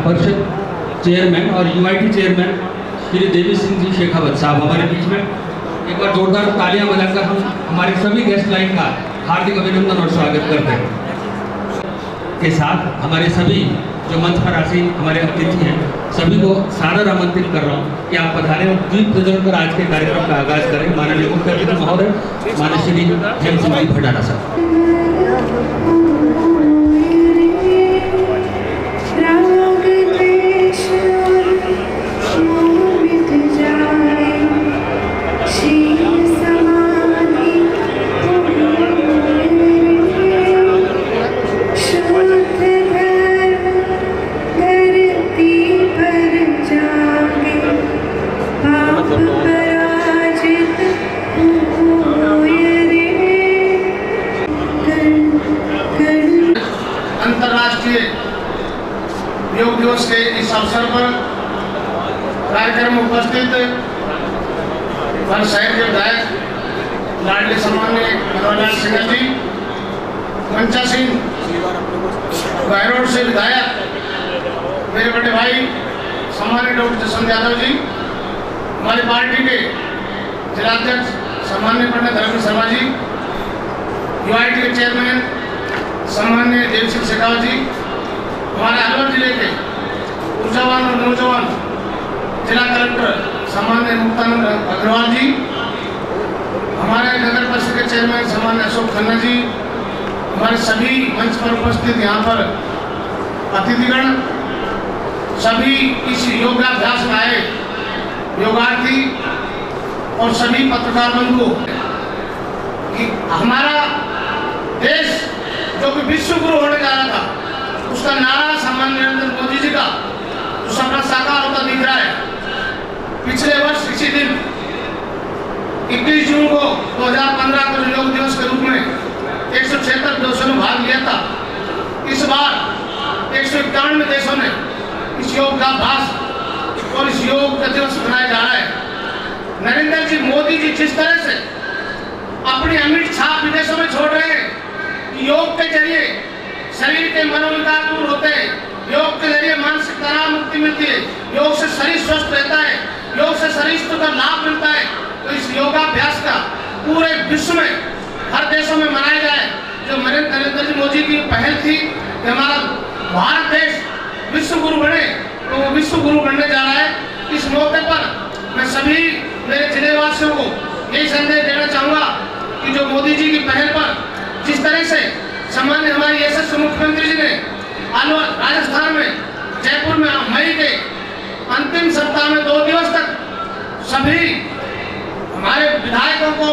परिषद चेयरमैन और UIT chairman Shri Devi Singh ji Shekhawat साहब हमारे बीच में। एक बार जोरदार तालियां बजाकर हम हमारे सभी गेस्ट लाइन का हार्दिक अभिनंदन और स्वागत करते हैं। के साथ हमारे सभी जो मंच पर आसीन हमारे अतिथि हैं सभी को सादर आमंत्रित कर रहा हूँ कि आप पधारें और दीप प्रज्वलन कर आज के कार्यक्रम का आगाज करें। माननीय मुख्य अतिथि महोदय माननीय श्री हेमसिंह जी भंडारा साहब। अंतर्राष्ट्रीय योग दिवस के इस अवसर पर कार्यक्रम में उपस्थित शहर के विधायक लाडले सम्मान्य मनोहर सिंह जी, मंचा सिंह बहरोड से विधायक मेरे बड़े भाई सम्मान्य डॉक्टर जसवंत यादव जी, हमारी पार्टी के जिलाध्यक्ष सम्मान्य पंडित धर्मेंद्र शर्मा जी, यूआईटी के चेयरमैन सम्मान्य देवी सिंह शेखावत जी, हमारे अलवर जिले के ऊर्जावान और नौजवान जिला कलेक्टर सम्मान्य मुक्तानंद अग्रवाल जी, हमारे नगर परिषद के चेयरमैन सम्मान्य अशोक खन्ना जी, हमारे सभी मंच पर उपस्थित यहाँ पर अतिथिगण, सभी इस योगाभ्यास में आए योगार्थी और सभी पत्रकार बंधु कि हमारा देश जो कि विश्व गुरु होने जा रहा था उसका नारा सम्मान्य नरेंद्र मोदी जी का जो सपना साकार होता दिख रहा है। पिछले वर्ष इसी दिन 21 जून को 2015 को योग दिवस के रूप में 176 देशों ने भाग लिया था। इस बार 191 देशों ने इस योग का अभ्यास और इस योग का दिवस मनाया जा रहा है। नरेंद्र जी मोदी जी जिस तरह से अपनी अमिट छाप विदेशों में छोड़ रहे हैं, योग के जरिए शरीर के मनोविकार दूर होते हैं, योग के जरिए मानसिक तनाव मुक्ति मिलती है, योग से शरीर स्वस्थ रहता है, योग से शरीर का लाभ मिलता है। तो इस योगाभ्यास का पूरे विश्व में हर देशों में मनाया जाए। जो नरेंद्र जी मोदी की पहल थी कि हमारा भारत देश विश्व गुरु बने, तो वो विश्व गुरु बनने जा रहा है। इस मौके पर मैं सभी मेरे जिलेवासियों को यही संदेश देना चाहूँगा कि जो मोदी जी की पहल पर जिस तरह से सम्मान्य हमारे यशस्वी मुख्यमंत्री जी ने अलवर राजस्थान में जयपुर में मई के अंतिम सप्ताह में 2 दिवस तक सभी हमारे विधायकों को,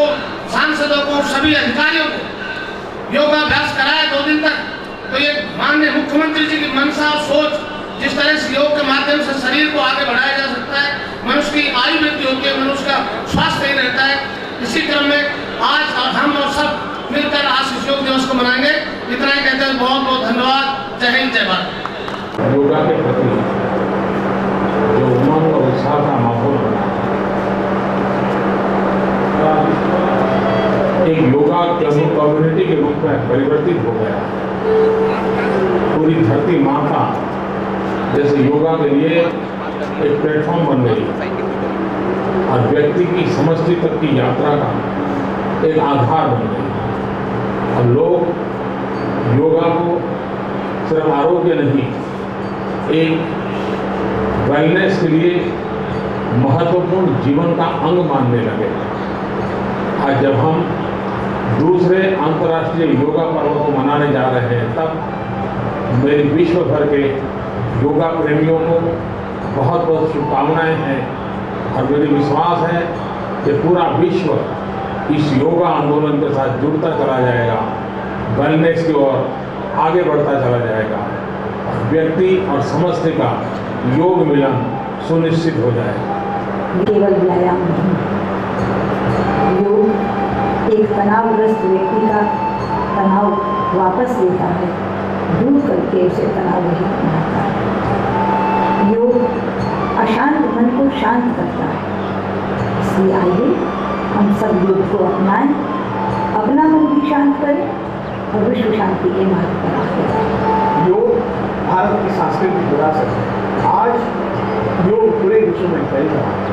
सांसदों को, सभी अधिकारियों को योगाभ्यास कराया 2 दिन तक। तो ये माननीय मुख्यमंत्री जी की मंशा और सोच, जिस तरह से योग के माध्यम से शरीर को आगे बढ़ाया जा सकता है, मनुष्य की आयु वृद्धि होती है, मनुष्य का स्वास्थ्य सही रहता है। इसी क्रम में आज हम और सब मिलकर आज इस योग दिवस को मनाएंगे। इतना ही कहते हैं, बहुत बहुत धन्यवाद। जय हिंद, जय भारत। योगा के प्रति जो उमंग और उत्साह का माहौल बना, एक योगा कम्युनिटी के रूप में परिवर्तित हो गया। पूरी धरती माता जैसे योगा के लिए एक प्लेटफॉर्म बन गई और व्यक्ति की समष्टि तक की यात्रा का एक आधार बन गई। और लोग योगा को सिर्फ आरोग्य नहीं, एक वेलनेस के लिए महत्वपूर्ण जीवन का अंग मानने लगे। आज जब हम दूसरे अंतर्राष्ट्रीय योगा पर्व को मनाने जा रहे हैं, तब मेरी विश्व भर के योगा प्रेमियों को बहुत बहुत शुभकामनाएं हैं और मेरी विश्वास है कि पूरा विश्व इस योगा आंदोलन के साथ जुड़ता चला जाएगा, वेलनेस की ओर आगे बढ़ता चला जाएगा और व्यक्ति और समष्टि का योग मिलन सुनिश्चित हो जाएगा। केवल व्यायाम नहीं, योग एक तनावग्रस्त व्यक्ति का तनाव वापस लेता है, दूर करके उसे तनाव रहित बनाता है। योग अशांत मन को शांत करता है। इसलिए आइए हम सब योग को अपनाएं, अपना मन भी शांत करें और विश्व शांति के मार्ग पर आगे बढ़ें। योग भारत की सांस्कृतिक विरासत है। विश्व में फैल रहा है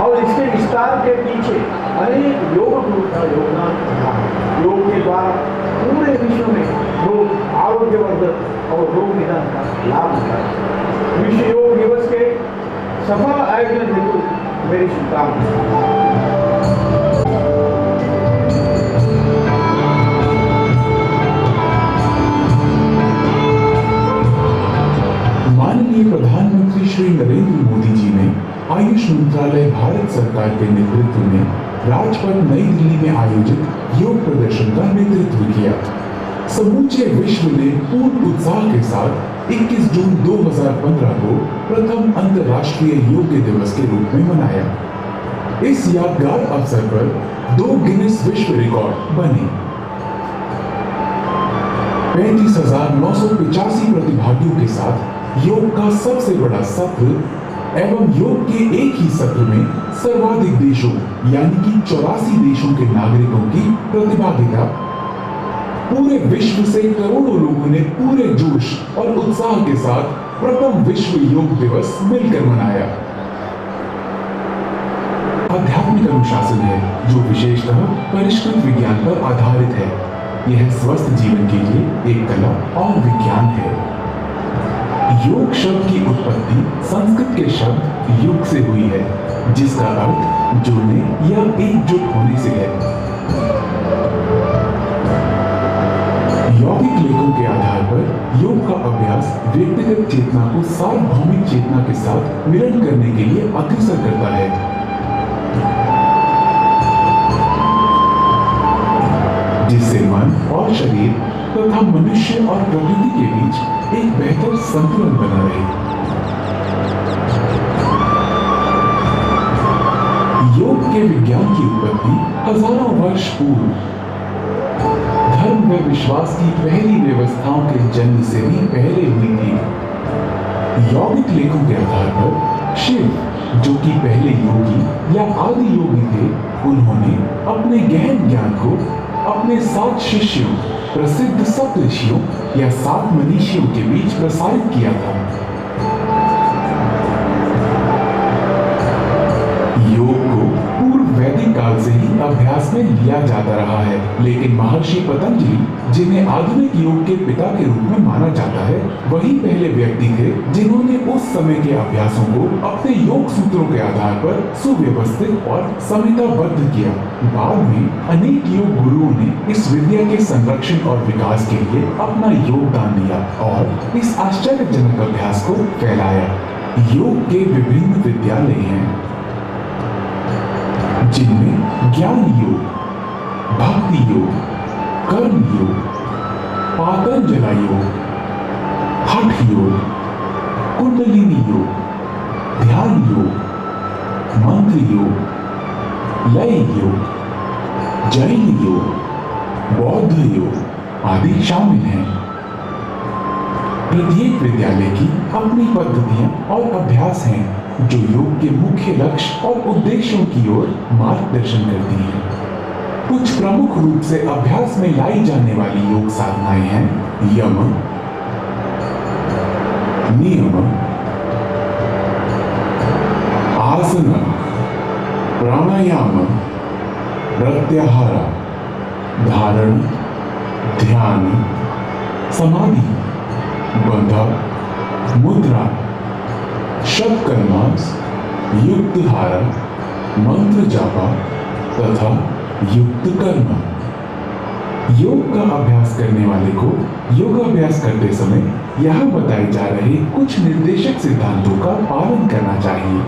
और इसके विस्तार के पीछे अनेक योग गुरु का योगदान रहा है। योग के द्वारा पूरे विश्व में लोग आरोग्यवर्धक और रोग निदान का लाभ उठाए। विश्व योग दिवस के सफल आयोजन हेतु मेरी शुभकामनाएं। माननीय प्रधानमंत्री श्री नरेंद्र मोदी जी ने आयुष मंत्रालय भारत सरकार के नेतृत्व में राजपथ नई दिल्ली में आयोजित योग प्रदर्शन का नेतृत्व किया। समूचे विश्व ने पूर्ण उत्साह के साथ 21 जून 2015 को प्रथम अंतर्राष्ट्रीय योग दिवस के रूप में मनाया। इस यादगार अवसर पर 2 गिनीज विश्व रिकॉर्ड बने। 35,985 प्रतिभागियों के साथ योग का सबसे बड़ा सत्र एवं योग के एक ही सत्र में सर्वाधिक देशों यानी कि 84 देशों के नागरिकों की प्रतिभागिता। पूरे विश्व से करोड़ों लोगों ने पूरे जोश और उत्साह के साथ प्रथम विश्व योग दिवस मिलकर मनाया। आध्यात्मिक अनुशासन है जो विशेषतः परिष्कृत विज्ञान पर आधारित है। यह स्वस्थ जीवन के लिए एक कला और विज्ञान है। योग शब्द की उत्पत्ति संस्कृत के शब्द युग से हुई है, जिसका अर्थ जुड़ने या एकजुट होने से है। यौगिक लेखों के आधार पर योग का अभ्यास व्यक्तिगत चेतना को सार्वभौमिक चेतना के साथ मिलन करने के लिए अग्रसर करता है। जिससे मन और शरीर तथा मनुष्य और प्रकृति के बीच एक बेहतर संतुलन बना रहे। योग के विज्ञान की उत्पत्ति हजारों वर्ष पूर्व धर्म व विश्वास की पहली व्यवस्थाओं के जन्म से भी पहले हुई थी। यौगिक लेखों के आधार पर शिव, जो कि पहले योगी या आदि योगी थे, उन्होंने अपने गहन ज्ञान को अपने 7 शिष्यों, प्रसिद्ध सप्तऋषियों या 7 मनीषियों के बीच प्रसारित किया था। योग को पूर्व वैदिक काल से ही अभ्यास में लिया जाता रहा है, लेकिन महर्षि पतंजलि, जिन्हें आधुनिक योग के पिता के रूप में माना जाता है, वही पहले व्यक्ति थे जिन्होंने उस समय के अभ्यासों को अपने योग सूत्रों के आधार पर सुव्यवस्थित और संहिताबद्ध किया। बाद में अनेक योग गुरुओं ने इस विद्या के संरक्षण और विकास के लिए अपना योगदान दिया और इस आश्चर्यजनक अभ्यास को फैलाया। योग के विभिन्न विद्यालय हैं, जिनमें ज्ञान योग, भक्ति योग, कर्म योग, पातंजलि योग, हठ योग, कुंडलिनी योग, ध्यान योग, मंत्र योग, लय योग, जैन योग, बौद्ध योग आदि शामिल हैं। प्रत्येक विद्यालय की अपनी पद्धतियां और अभ्यास हैं जो योग के मुख्य लक्ष्य और उद्देश्यों की ओर मार्गदर्शन करती हैं। कुछ प्रमुख रूप से अभ्यास में लाई जाने वाली योग साधनाएं हैं यम, नियम, आसन, प्राणायाम, प्रत्याहार, धारण, ध्यान, समाधि, बंधा, मुद्रा, शतकर्मा, युक्त धारा, मंत्र जापा तथा युक्त कर्म। योग का अभ्यास करने वाले को योगाभ्यास करते समय यहाँ बताए जा रहे कुछ निर्देशक सिद्धांतों का पालन करना चाहिए।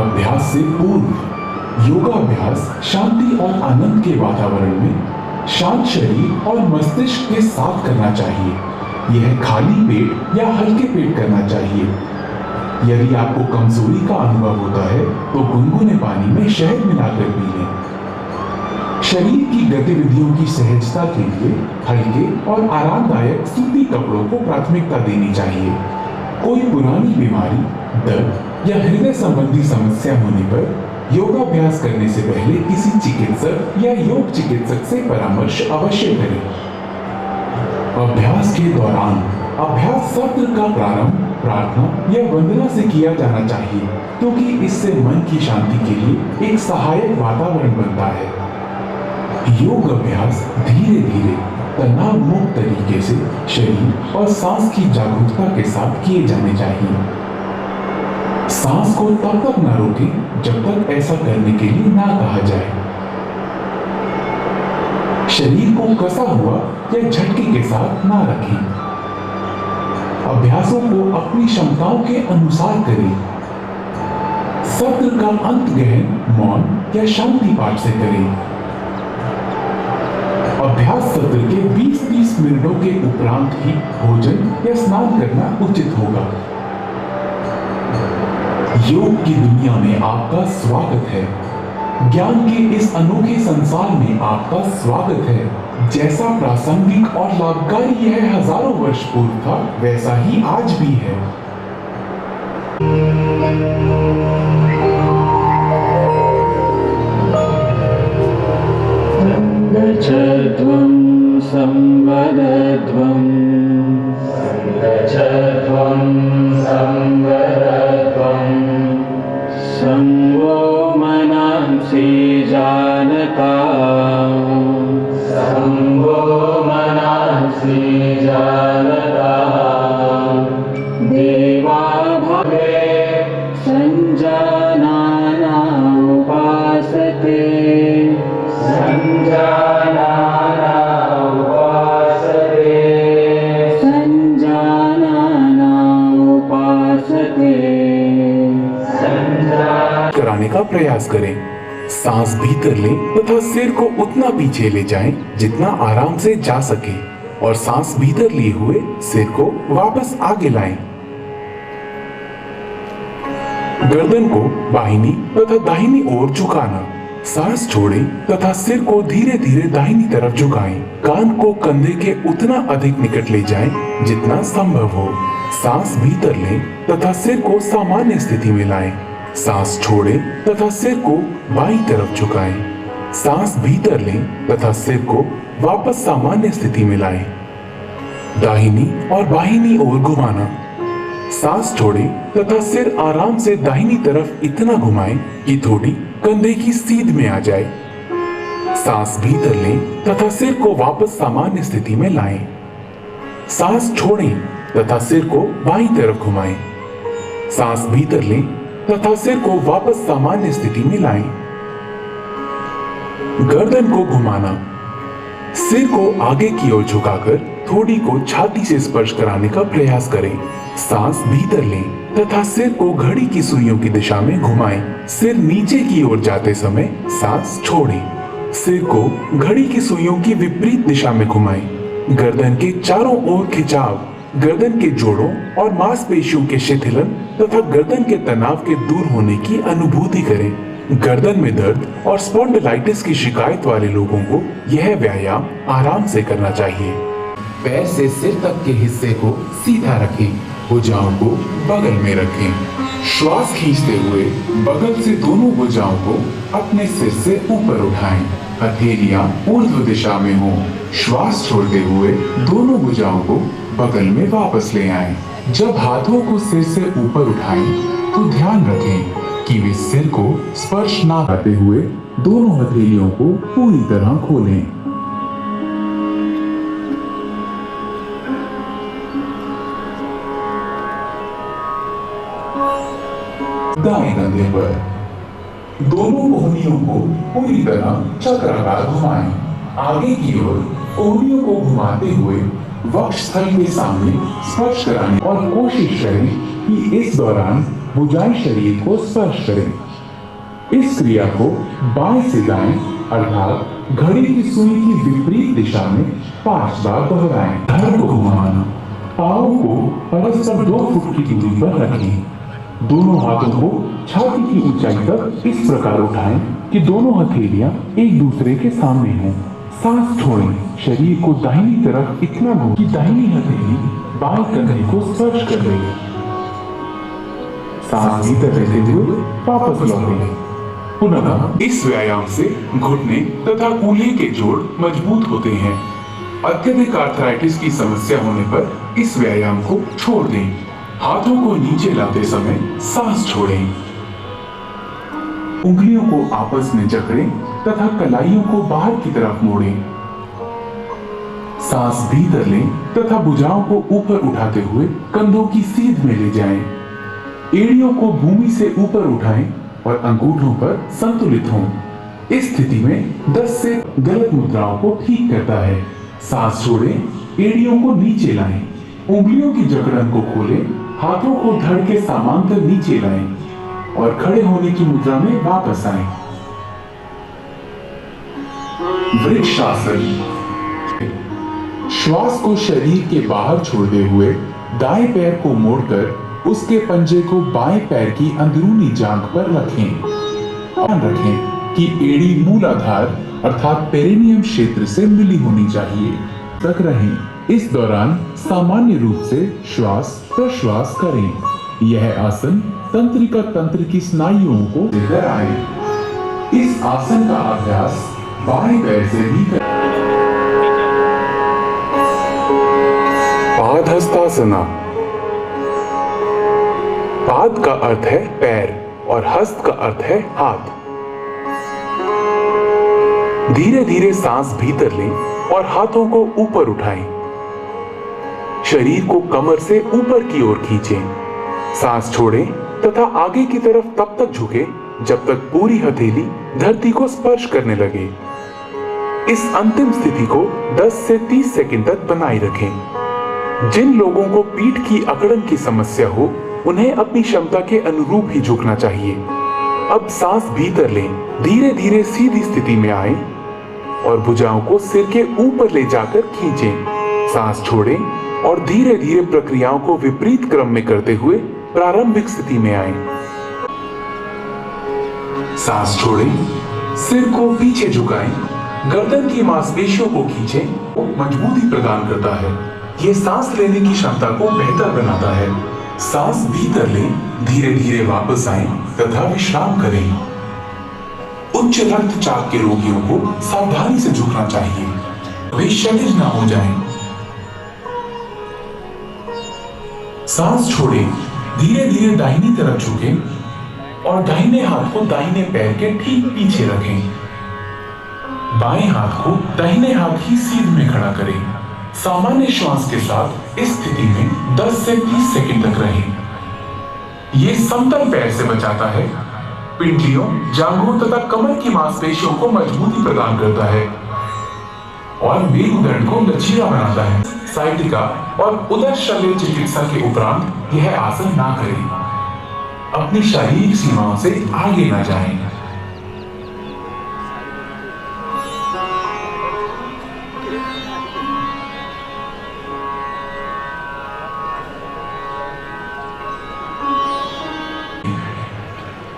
अभ्यास से पूर्व योगाभ्यास शांति और आनंद के वातावरण में शांत शरीर और मस्तिष्क के साथ करना चाहिए। यह खाली पेट या हल्के पेट करना चाहिए। यदि आपको कमजोरी का अनुभव होता है तो गुनगुने पानी में शहद मिलाकर पी लें। शरीर की गतिविधियों की सहजता के लिए हल्के और आरामदायक सूती कपड़ों को प्राथमिकता देनी चाहिए। कोई पुरानी बीमारी, दर्द या हृदय संबंधी समस्या होने पर योगाभ्यास करने से पहले किसी चिकित्सक या योग चिकित्सक से परामर्श अवश्य करें। अभ्यास के दौरान अभ्यास सत्र का प्रारंभ प्रार्थना या वंदना से किया जाना चाहिए, क्योंकि इससे मन की शांति के लिए एक सहायक वातावरण बनता है। योग अभ्यास धीरे धीरे तनाव मुक्त तरीके से शरीर और सांस की जागरूकता के साथ किए जाने चाहिए। सांस को तब तक न रोकें जब तक ऐसा करने के लिए ना कहा जाए। शरीर को कसा हुआ या झटके के साथ ना रखें। अभ्यासों को अपनी क्षमताओं के अनुसार करें। सत्र का अंत गहन मौन या शांति पाठ से करें। अभ्यास सत्र के 20-30 मिनटों के उपरांत ही भोजन या स्नान करना उचित होगा। योग की दुनिया में आपका स्वागत है। ज्ञान के इस अनोखे संसार में आपका स्वागत है। जैसा प्रासंगिक और लाभकारी यह हजारों वर्ष पूर्व था, वैसा ही आज भी है। संगच्छध्वं संवदध्वं संगो मनांसि जानता देवा भवे संजानाना उपासते कराने का प्रयास करें। सांस भीतर लें तथा सिर को उतना पीछे ले जाएं जितना आराम से जा सके, और सांस भीतर लिए हुए सिर को वापस आगे लाएं। गर्दन को बाहिनी तथा दाहिनी ओर झुकाना। सांस छोड़ें तथा सिर को धीरे धीरे दाहिनी तरफ झुकाएं। कान को कंधे के उतना अधिक निकट ले जाएं जितना संभव हो। सांस भीतर लें तथा सिर को सामान्य स्थिति में लाएं। सांस छोड़ें तथा सिर को बाईं तरफ झुकाएं। सांस भीतर लें तथा सिर को वापस सामान्य स्थिति में लाएं। दाहिनी और बाहिनी ओर घुमाना। सांस छोड़ें तथा सिर आराम से दाहिनी तरफ इतना घुमाएं कि थोड़ी कंधे की सीध में आ जाए। सांस भीतर लें तथा सिर को वापस सामान्य स्थिति में लाएं। सांस छोड़ें तथा सिर को बाईं तरफ घुमाएं। सांस भीतर लें तथा सिर को वापस सामान्य स्थिति में लाएं। गर्दन को घुमाना। सिर को आगे की ओर झुकाकर थोड़ी को छाती से स्पर्श कराने का प्रयास करें। सांस भीतर लें तथा सिर को घड़ी की सुइयों की दिशा में घुमाएं। सिर नीचे की ओर जाते समय सांस छोड़ें। सिर को घड़ी की सुइयों की विपरीत दिशा में घुमाएं। गर्दन के चारों ओर खिंचाव, गर्दन के जोड़ों और मांसपेशियों के शिथिलन तथा गर्दन के तनाव के दूर होने की अनुभूति करें। गर्दन में दर्द और स्पॉन्डिलाइटिस की शिकायत वाले लोगों को यह व्यायाम आराम से करना चाहिए। पैर से सिर तक के हिस्से को सीधा रखें। भुजाओं को बगल में रखें। श्वास खींचते हुए बगल से दोनों भुजाओं को अपने सिर से ऊपर उठाएं। हथेलियां ऊर्ध्व दिशा में हों। श्वास छोड़ते हुए दोनों भुजाओं को बगल में वापस ले आएं। जब हाथों को सिर से ऊपर उठाएं तो ध्यान रखें कि वे सिर को स्पर्श ना करते हुए दोनों हथेलियों को पूरी तरह खोलें। दाएं कंधे पर दोनों कोहनियों को पूरी तरह चक्राकार घुमाएं। आगे की ओर कोहनियों को घुमाते हुए वक्षस्थल के सामने स्पर्श कराने और कोशिश करें कि इस दौरान भुजाएं शरीर को स्पर्श करें। इस क्रिया को बाएं से दाएं अर्थात घड़ी की सुई की विपरीत दिशा में 5 बार दोहराएं। धड़ को घुमाना। पांवों को परस्पर 2 फुट की दूरी पर रखें। दोनों हाथों को छाती की ऊंचाई तक इस प्रकार उठाएं कि दोनों हथेलियां एक दूसरे के सामने हों। सांस छोड़ें। शरीर को दाहिनी तरफ इतना घुमाएं कि दाहिनी हथेली बाएं कंधे को स्पर्श कर ले। सांस भीतर रहते हुए वापस लौटें। पुनः इस व्यायाम से घुटने तथा कूल्हे के जोड़ मजबूत होते हैं। अत्यधिक आर्थराइटिस की समस्या होने पर इस व्यायाम को छोड़ दें। हाथों को नीचे लाते समय सांस छोड़ें। उंगलियों को आपस में जकड़ें तथा कलाइयों को बाहर की तरफ मोड़ें। सांस भीतर लें तथा भुजाओं को ऊपर उठाते हुए कंधों की सीध में ले जाएं। एड़ियों को भूमि से ऊपर उठाएं और अंगूठों पर संतुलित हों। इस स्थिति में 10 से गलत मुद्राओं को ठीक करता है। सांस छोड़ें, एड़ियों को नीचे लाएं, उंगलियों की जकड़न को खोलें, हाथों को धड़ के समांतर नीचे लाएं और खड़े होने की मुद्रा में वापस आएं। वृक्षासन। श्वास को शरीर के बाहर छोड़ते हुए दाएं पैर को मोड़कर उसके पंजे को बाएं पैर की अंदरूनी जांघ पर रखें। ध्यान रखें कि एड़ी मूलाधार अर्थात पेरिनियम क्षेत्र से मिली होनी चाहिए तक रहें। इस दौरान सामान्य रूप से श्वास प्रश्वास करें। यह आसन तंत्रिका तंत्र की स्नायुओं को लेकर आए। इस आसन का अभ्यास बाएं पैर से भी करें। पादहस्तासना। पाद का अर्थ है पैर और हस्त का अर्थ है हाथ। धीरे धीरे सांस भीतर लें और हाथों को ऊपर उठाएं। शरीर को कमर से ऊपर की ओर खींचें। सांस छोड़ें तथा आगे की तरफ तब तक झुकें जब तक पूरी हथेली धरती को स्पर्श करने लगे। इस अंतिम स्थिति को 10 से 30 सेकंड तक बनाए रखें। जिन लोगों को पीठ की अकड़न की समस्या हो उन्हें अपनी क्षमता के अनुरूप ही झुकना चाहिए। अब सांस भीतर लें, धीरे धीरे सीधी स्थिति में आए और भुजाओं को सिर के ऊपर ले जाकर खींचें। सांस छोड़ें और धीरे धीरे प्रक्रियाओं को विपरीत क्रम में करते हुए प्रारंभिक स्थिति में आए। सांस छोड़ें, सिर को पीछे झुकाएं, गर्दन की मांसपेशियों को खींचें, मजबूती प्रदान करता है। यह सांस लेने की क्षमता को बेहतर बनाता है। सांस भीतर लें, धीरे धीरे वापस आएं तथा विश्राम करें। उच्च रक्तचाप के रोगियों को सावधानी से झुकना चाहिए, वे क्षतिज ना हो जाएं। सांस छोड़ें, धीरे धीरे दाहिनी तरफ झुकें और दाहिने हाथ को दाहिने पैर के ठीक पीछे रखें। बाएं हाथ को दाहिने हाथ की सीध में खड़ा करें। सामान्य श्वास के साथ इस स्थिति में 10 से 30 सेकंड तक रहें। यह समतल पैर से बचाता है, पिंडलियों, जांघों तथा कमर की मांसपेशियों को मजबूती प्रदान करता है और मेरुदंड को लचीला बनाता है। साइटिका और उदर शल्य चिकित्सा के उपरांत यह आसन ना करें। अपनी शारीरिक सीमाओं से आगे ना जाएं।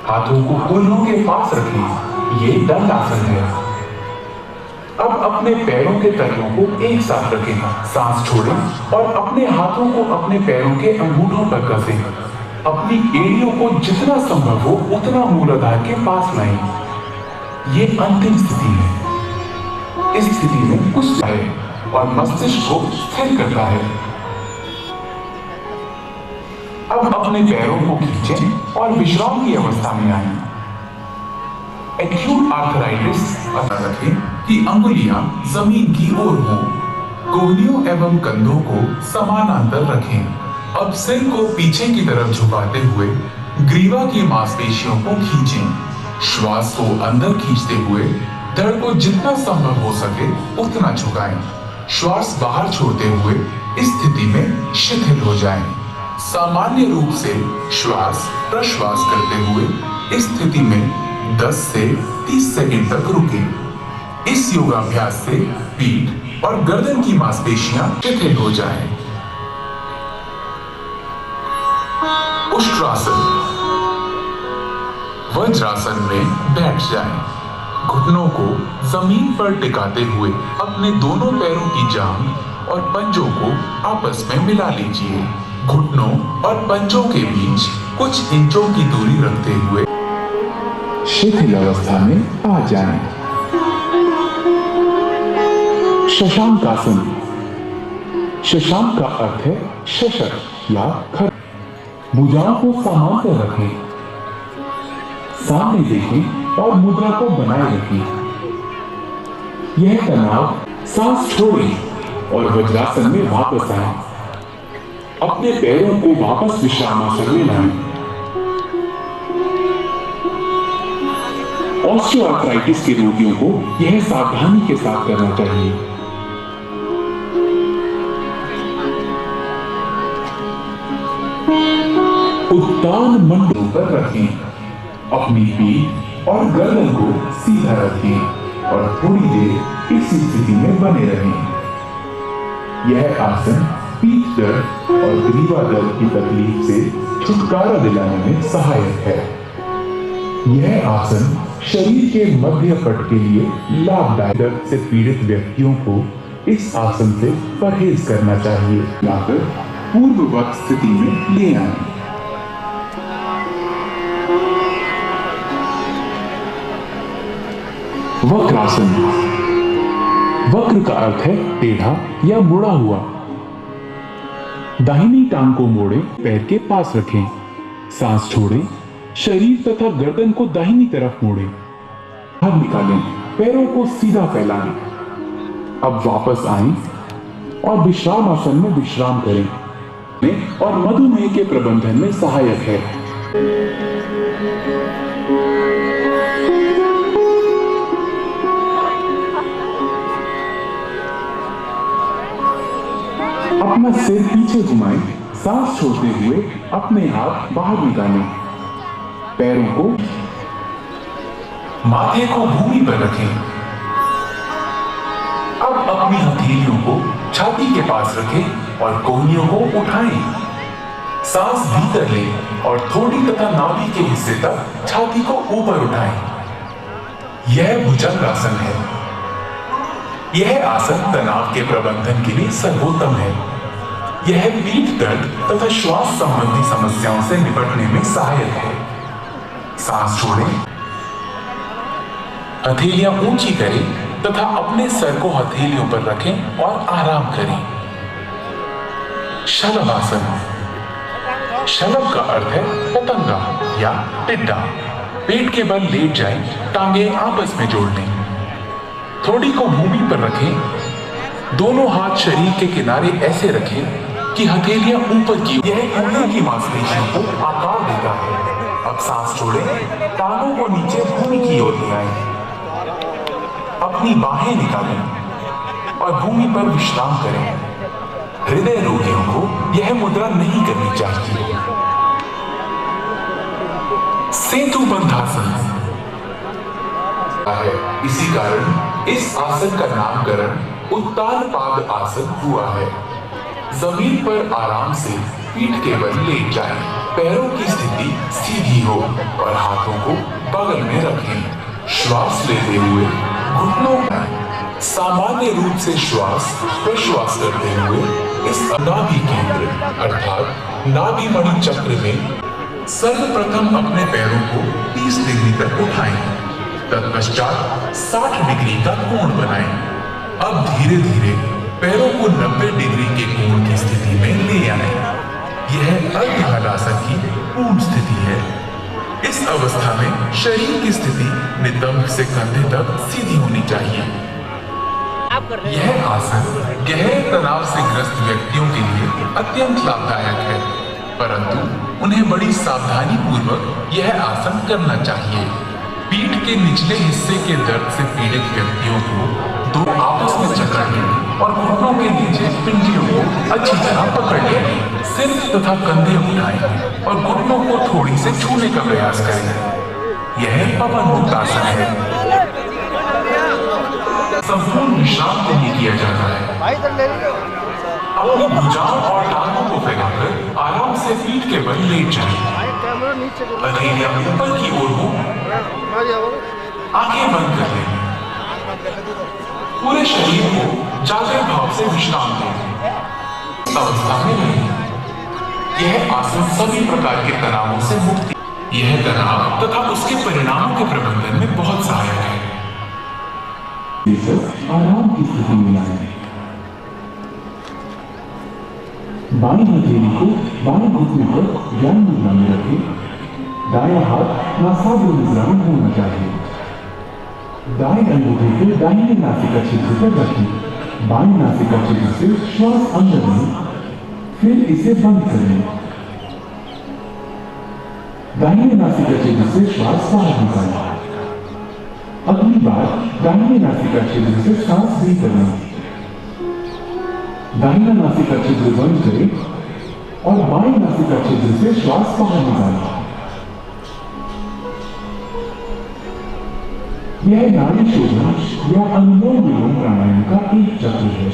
हाथों को कूल्हों के पास रखें। ये दंड आसन है। अब अपने पैरों के तलवों को एक साथ रखें। सांस छोड़ें और अपने हाथों को अपने पैरों के अंगूठों पर कसें। अपनी एड़ियों को जितना संभव हो उतना मूलाधार के पास लाएं। ये अंतिम स्थिति है। इस स्थिति में कुछ है और मस्तिष्क को स्थिर करता है। अब अपने पैरों को खींचें और विश्राम की अवस्था में आएं। एक्यूट आर्थराइटिस रखें कि अंगुलियां जमीन की ओर हों। कोहनियों एवं कंधों को समानांतर रखें। अब सिर को पीछे की तरफ झुकाते हुए ग्रीवा की मांसपेशियों को खींचें। श्वास को अंदर खींचते हुए धड़ को जितना संभव हो सके उतना झुकाएं। श्वास बाहर छोड़ते हुए इस स्थिति में शिथिल हो जाएं। सामान्य रूप से श्वास प्रश्वास करते हुए इस स्थिति में 10 से 30 सेकंड तक रुकें। इस योगाभ्यास से पीठ और गर्दन की मांसपेशियां शिथिल हो जाएं। उष्ट्रासन। वज्रासन में बैठ जाएं। घुटनों को जमीन पर टिकाते हुए अपने दोनों पैरों की जांघ और पंजों को आपस में मिला लीजिए। घुटनों और पंजों के बीच कुछ इंचों की दूरी रखते हुए शिथिल अवस्था में आ जाएं। शशांक आसन। शशांक का अर्थ है शशक या खर। भुजाओं को समांतर रखें, सामने देखें और मुद्रा को बनाए रखें। यह तनाव, सांस छोड़ें और वज्रासन में वापस आए। अपने पैरों को वापस विश्रामासन में लाएं। ऑस्टियोआर्थराइटिस के रोगियों को यह सावधानी के साथ करना चाहिए। उत्तान मंडलों पर रखें। अपनी पीठ और गर्दन को सीधा रखें और थोड़ी देर इसी स्थिति में बने रहें। यह आसन पीठ दर्द और ग्रीवा दर्द की तकलीफ से छुटकारा दिलाने में सहायक है। यह आसन शरीर के मध्य पट के लिए लाभदायक। दर्द से पीड़ित व्यक्तियों को इस आसन से परहेज करना चाहिए। लाकर पूर्ववत स्थिति में ले आए। वक्रासन। वक्र का अर्थ है टेढ़ा या मुड़ा हुआ। दाहिनी टांग को मोड़े, पैर के पास रखें, सांस छोड़ें, शरीर तथा गर्दन को दाहिनी तरफ मोड़ें, बाहर निकालें, पैरों को सीधा फैलाएं। अब वापस आएं और विश्राम आसन में विश्राम करें और मधुमेह के प्रबंधन में सहायक है। अपना सिर पीछे घुमाएं, सांस छोड़ते हुए अपने हाथ बाहर निकालें, पैरों को, माथे को भूमि पर रखें। अब अपनी हथेलियों को छाती के पास रखें और कोहनियों को उठाएं। सांस भीतर लें और थोड़ी तथा नाभि के हिस्से तक छाती को ऊपर उठाएं। यह भुजंगासन है। यह आसन तनाव के प्रबंधन के लिए सर्वोत्तम है। यह पीठ दर्द तथा श्वास संबंधी समस्याओं से निपटने में सहायक है। सांस छोड़ें, हथेलियां ऊंची करें तथा अपने सर को हथेलियों पर रखें और आराम करें। शलभासन। शलभ का अर्थ है पतंगा या टिड्डा। पेट के बल लेट जाएं, टांगे आपस में जोड़ लें, थोड़ी को भूमि पर रखें, दोनों हाथ शरीर के किनारे ऐसे रखें कि हथेलियां ऊपर की। यह कंधे की मांसपेशियों को आकार देता है। अब सांस छोड़ें, टांगों को नीचे भूमि की ओर ले आएं, अपनी बाहें निकालें और भूमि पर विश्राम करें। हृदय रोगियों को यह मुद्रा नहीं करनी चाहिए। सेतु बंधासन है। इसी कारण इस आसन का नामकरण उत्तान पाद आसन हुआ है। जमीन पर आराम से पीठ के बल लेट जाएं, पैरों की स्थिति सीधी हो और हाथों को बगल में रखें। श्वास लेते हुए घुटनों में सामान्य रूप से श्वास प्रश्वास करते हुए इस नाभि केंद्र अर्थात नाभि मणि चक्र में सर्वप्रथम अपने पैरों को 30 डिग्री तक उठाएं, तत्पश्चात 60 डिग्री का कोण बनाएं। अब धीरे धीरे पैरों को 90 डिग्री के कोण की स्थिति में ले आएं। यह अर्ध हलासन की पूर्ण स्थिति है। इस अवस्था में शरीर की स्थिति नितंब से कंधे तक सीधी होनी चाहिए। यह आसन गहरे तनाव से ग्रस्त व्यक्तियों के लिए अत्यंत लाभदायक है, परंतु उन्हें बड़ी सावधानी पूर्वक यह आसन करना चाहिए। पीठ के निचले हिस्से के दर्द से पीड़ित व्यक्तियों को दो आपस में जकड़ लें और घुटनों के नीचे पिंडियों को अच्छी तरह पकड़ लें। सिर तथा कंधे उठाएं और घुटनों को थोड़ी से छूने का प्रयास करें। यह पवन मुक्त आसन है। संपूर्ण विश्राम के लिए किया जाता है। अपनी भुजाओं और टांगों को फैलाकर आराम से पीठ के बल लेट जाएं। हथेलियां ऊपर की ओर हो, आंखें बंद कर लें। पूरे शरीर को जागृत भाव से विश्राम दें। अवस्था में रहें। यह आसन सभी प्रकार के तनावों से मुक्ति। यह तनाव तथा उसके परिणामों के प्रबंधन में बहुत सहायक है। आराम की स्थिति में लाएं। बाईं हथेली को बाएं घुटने पर ज्ञान मुद्रा में रखें। दायां हाथ नासाग्र मुद्रा में होना चाहिए। दाएं अंगूठे को दाहिने नासिका छिद्र पर रखें। बाएं नासिका छिद्र से श्वास अंदर लें, फिर इसे बंद कर लें। दाहिने नासिका छिद्र से श्वास बाहर निकालें। अगली बार दाहिने नासिका छिद्र से सांस भीतर लें। दाहिना नासिका छिद्र बंद करें और बाएं नासिका छिद्र से श्वास बाहर निकालें। यह नाड़ी शोधन या अनुलोम विलोम प्राणायाम का एक चक्र है।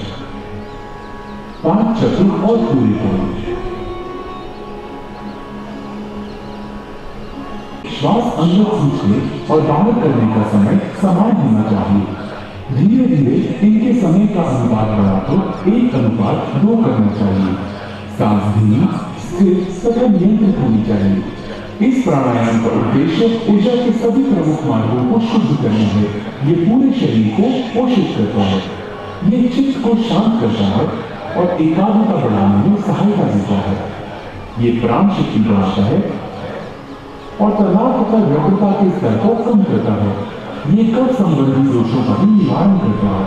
5 चक्र और पूरे करें। श्वास अंदर खींचने और बाहर करने का समय समान होना चाहिए। धीरे धीरे इनके समय का अनुपात बढ़ाकर 1:2 करना चाहिए। सांस धीमी, स्थिर तथा नियंत्रित होनी चाहिए। इस प्राणायाम का उद्देश्य ऊर्जा के सभी प्रमुख मार्गों को शुद्ध करना है। ये पूरे शरीर को पोषित करता है। ये चित्त को शांत करता है और एकाग्रता बढ़ाने में सहायता देता है। ये प्राण शक्ति बढ़ाता है और तनाव तथा व्यग्रता के स्तर को कम करता है। ये कफ संबंधी दोषों का भी निवारण करता है।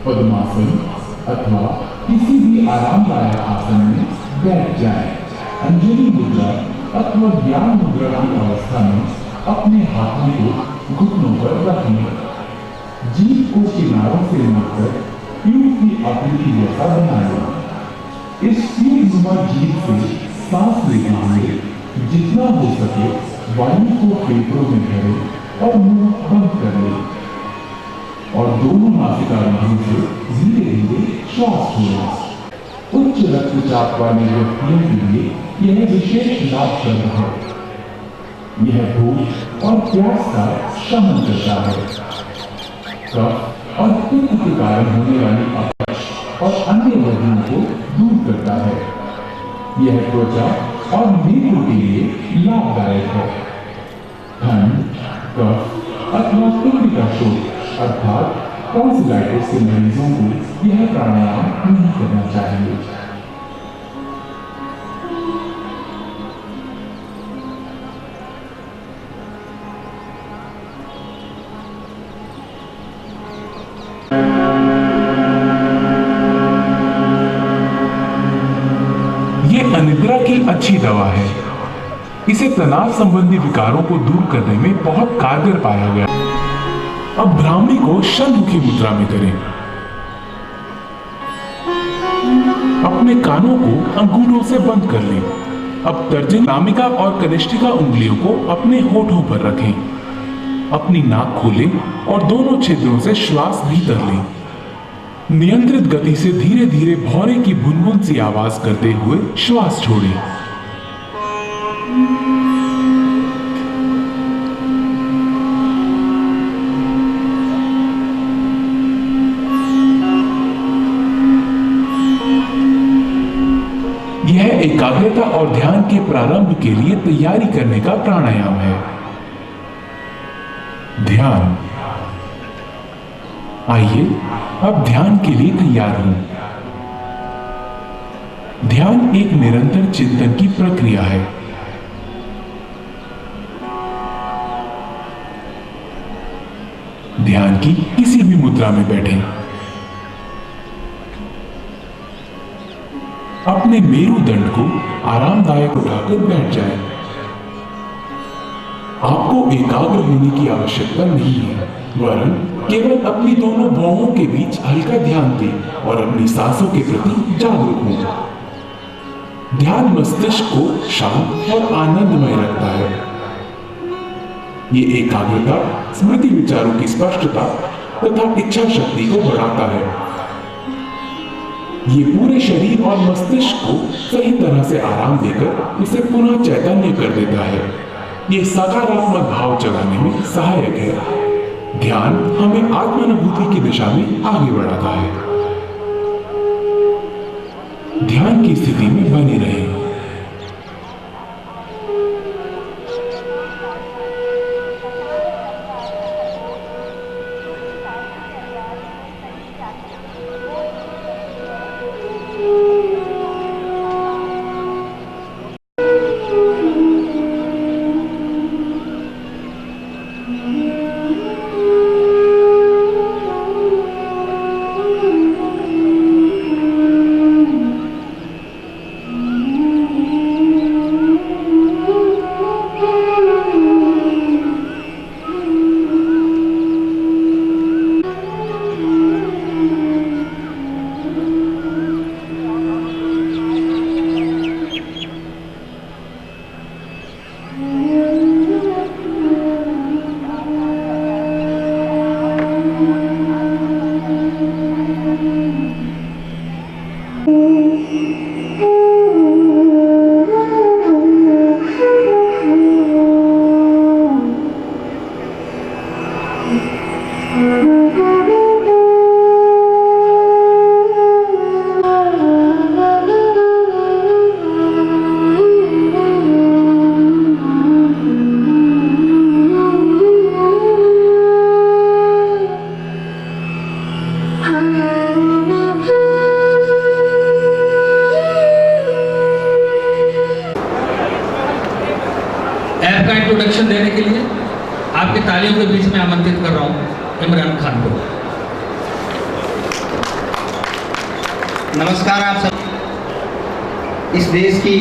पद्मासन अथवा किसी भी आरामदायक आसन में बैठ जाएं। अंजलि मुद्रा अथवा ज्ञान मुद्रा की अवस्था में अपने हाथों को घुटनों पर रखें। जीभ को किनारों से मोड़कर ट्यूब की आकृति जैसा बनाएं। इस ट्यूबनुमा जीभ से सांस लेते हुए जितना हो सके वायु को फेफड़ों में भरें और मुंह बंद कर लें और दोनों नासिका रंध्रों से धीरे धीरे श्वास छोड़ें। उच्च रक्तचाप वाले व्यक्तियों के लिए यह विशेष लाभप्रद है। यह भूख और प्यास का शमन करता है। कफ और पित्त के कारण होने वाली अपच और अन्य व्याधियों को दूर करता है। यह त्वचा और नेत्र के लिए लाभदायक है। ठंड, कफ अथवा पित्त का शोथ अर्थात टॉन्सिलाइटिस के मरीजों को यह प्राणायाम नहीं करना चाहिए। ये अनिद्रा की अच्छी दवा है। इसे तनाव संबंधी विकारों को दूर करने में बहुत कारगर पाया गया। अब ब्राह्मी को षण्मुखी मुद्रा में करें। अपने कानों को अंगूठों से बंद कर लें। अब तर्जनी, नामिका और कनिष्ठिका उंगलियों को अपने होठों पर रखें। अपनी नाक खोलें और दोनों छिद्रों से श्वास भीतर लें। नियंत्रित गति से धीरे धीरे भौरे की भुनभुन सी आवाज करते हुए श्वास छोड़ें। यह एकाग्रता और ध्यान के प्रारंभ के लिए तैयारी करने का प्राणायाम है। ध्यान। आइए अब ध्यान के लिए तैयार हों। ध्यान एक निरंतर चिंतन की प्रक्रिया है। ध्यान की किसी भी मुद्रा में बैठें। अपने मेरुदंड को आरामदायक उठाकर बैठ जाएं। आपको एकाग्र होने की आवश्यकता नहीं है, वरन केवल अपनी दोनों भौहों के बीच हल्का ध्यान दें और अपनी सांसों के प्रति जागरूक हों। ध्यान मस्तिष्क को शांत और आनंदमय रखता है। ये एकाग्रता स्मृति विचारों की स्पष्टता तथा इच्छा शक्ति को बढ़ाता है। ये पूरे शरीर और मस्तिष्क को सही तरह से आराम देकर इसे पुनः चैतन्य कर देता है। ये सकारात्मक भाव जगाने में सहायक है। ध्यान हमें आत्मानुभूति की दिशा में आगे बढ़ाता है। ध्यान की स्थिति में बने रहें। आपकी तालियों के बीच में आमंत्रित कर रहा हूँ इमरान खान को। नमस्कार आप सब। इस देश की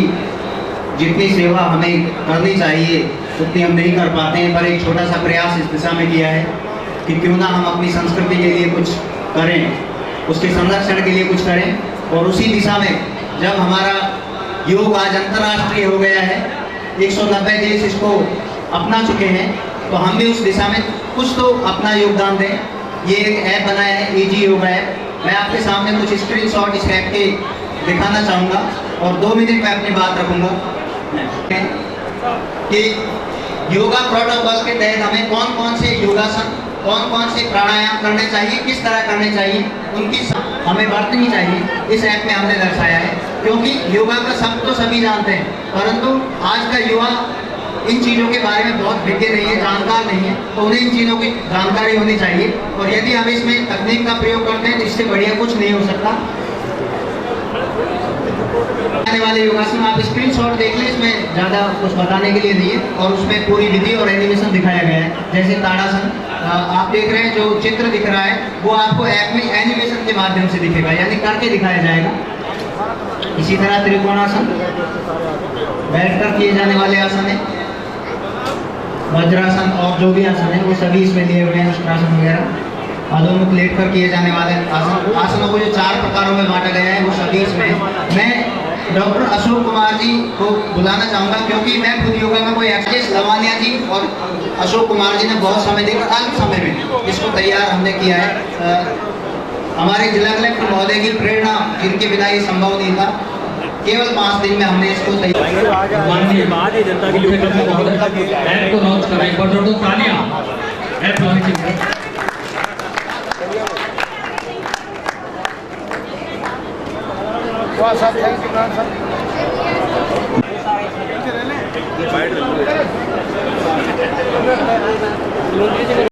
जितनी सेवा हमें करनी चाहिए उतनी हम नहीं कर पाते हैं, पर एक छोटा सा प्रयास इस दिशा में किया है कि क्यों ना हम अपनी संस्कृति के लिए कुछ करें, उसके संरक्षण के लिए कुछ करें। और उसी दिशा में जब हमारा योग आज अंतर्राष्ट्रीय हो गया है, 190 देश इसको अपना चुके हैं, तो हम भी उस दिशा में कुछ तो अपना योगदान दें। ये एक ऐप बनाया है एजी योगा ऐप। मैं आपके सामने कुछ स्क्रीनशॉट इस ऐप के दिखाना चाहूँगा और 2 मिनट में अपनी बात रखूँगा कि योगा प्रोटोकॉल के तहत हमें कौन कौन से योगासन, कौन कौन से प्राणायाम करने चाहिए, किस तरह करने चाहिए, उनकी हमें बरतनी चाहिए, इस ऐप में हमने दर्शाया है। क्योंकि योगा का सब तो सभी जानते हैं, परंतु आज का युवा इन चीज़ों के बारे में बहुत विज्ञ नहीं है, जानकार नहीं है, तो उन्हें इन चीज़ों की जानकारी होनी चाहिए। और यदि हम इसमें तकनीक का प्रयोग करते हैं तो इससे बढ़िया कुछ नहीं हो सकता। आने वाले योगासन आप स्क्रीनशॉट देख लें, इसमें ज़्यादा कुछ बताने के लिए नहीं है और उसमें पूरी विधि और एनिमेशन दिखाया गया है। जैसे ताड़ासन आप देख रहे हैं, जो चित्र दिख रहा है वो आपको ऐप में एनिमेशन के माध्यम से दिखेगा, यानी करके दिखाया जाएगा। इसी तरह त्रिकोणासन, बैठकर किए जाने वाले आसन है, वज्रासन और जो भी आसन है वो सभी इसमें लिए हुए हैं, उष्ट्रासन वगैरह। अधोमुख लेट कर किए जाने वाले आसनों को जो 4 प्रकारों में बांटा गया है वो सभी इसमें। मैं डॉक्टर अशोक कुमार जी को बुलाना चाहूँगा, क्योंकि मैं खुद योगा में कोई एक्सपर्ट, लवानिया जी और अशोक कुमार जी ने बहुत समय देकर अल्प समय में इसको तैयार हमने किया है। हमारे जिला कलेक्टर महोदय की प्रेरणा, जिनके बिना ये संभव नहीं था, केवल 5 दिन में हमने इसको तैयार। माननीय मुख्य सचिव महोदय ऐप को लॉन्च करें, एक बार जोर दो तालियां ऐप लॉन्चिंग पर। वाह साहब, थैंक यू सर।